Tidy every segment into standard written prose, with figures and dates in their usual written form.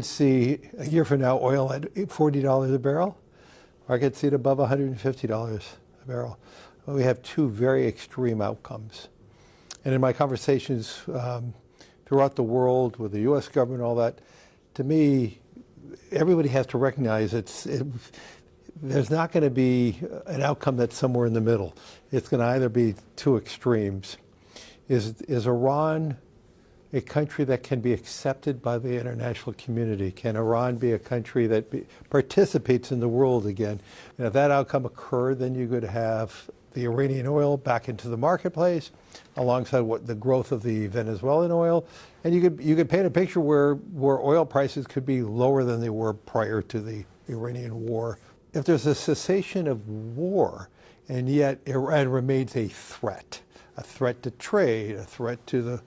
See a year from now oil at $40 a barrel, or I could see it above $150 a barrel. Well, we have two very extreme outcomes. And in my conversations throughout the world with the U.S. government, all that, to me, everybody has to recognize there's not going to be an outcome that's somewhere in the middle. It's going to either be two extremes. Is Iran a country that can be accepted by the international community? Can Iran be a country that participates in the world again? And if that outcome occurred, then you could have the Iranian oil back into the marketplace, alongside the growth of the Venezuelan oil, and you could paint a picture where oil prices could be lower than they were prior to the Iranian war. If there's a cessation of war, and yet Iran remains a threat to trade, a threat to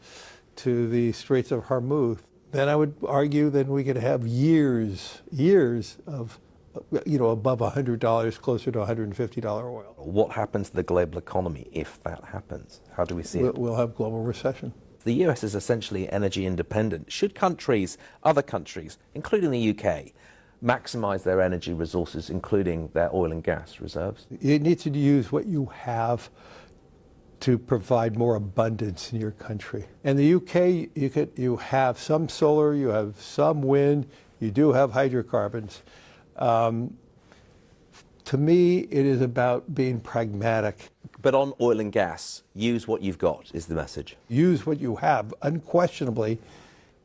the Straits of Hormuz, then I would argue that we could have years of above $100, closer to $150 oil. What happens to the global economy if that happens? How do we see it? We'll have global recession. The US is essentially energy independent. Should other countries, including the UK, maximize their energy resources, including their oil and gas reserves? You need to use what you have to provide more abundance in your country. In the UK, you have some solar, you have some wind, you do have hydrocarbons. To me, it is about being pragmatic. But on oil and gas, use what you've got is the message. Use what you have, unquestionably,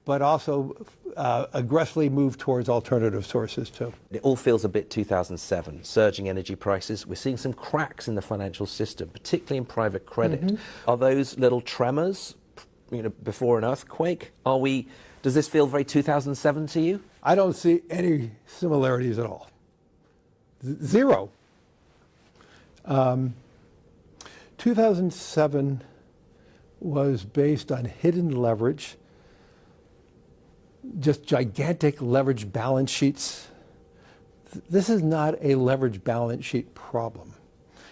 but also aggressively move towards alternative sources too. It all feels a bit 2007, surging energy prices. We're seeing some cracks in the financial system, particularly in private credit. Mm-hmm. Are those little tremors, before an earthquake? Does this feel very 2007 to you? I don't see any similarities at all. Zero. 2007 was based on hidden leverage, just gigantic leverage balance sheets. This is not a leverage balance sheet problem.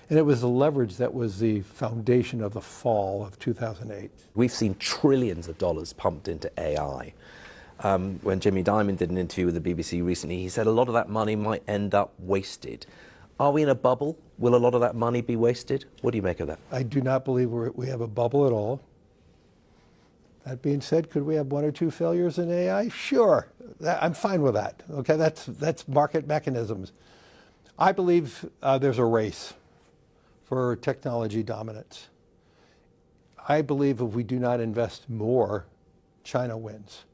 And it was the leverage that was the foundation of the fall of 2008. We've seen trillions of dollars pumped into AI. When Jamie Dimon did an interview with the BBC recently, he said a lot of that money might end up wasted. Are we in a bubble? Will a lot of that money be wasted? What do you make of that? I do not believe we have a bubble at all. That being said, could we have one or two failures in AI? Sure, I'm fine with that. Okay, that's market mechanisms. I believe there's a race for technology dominance. I believe if we do not invest more, China wins.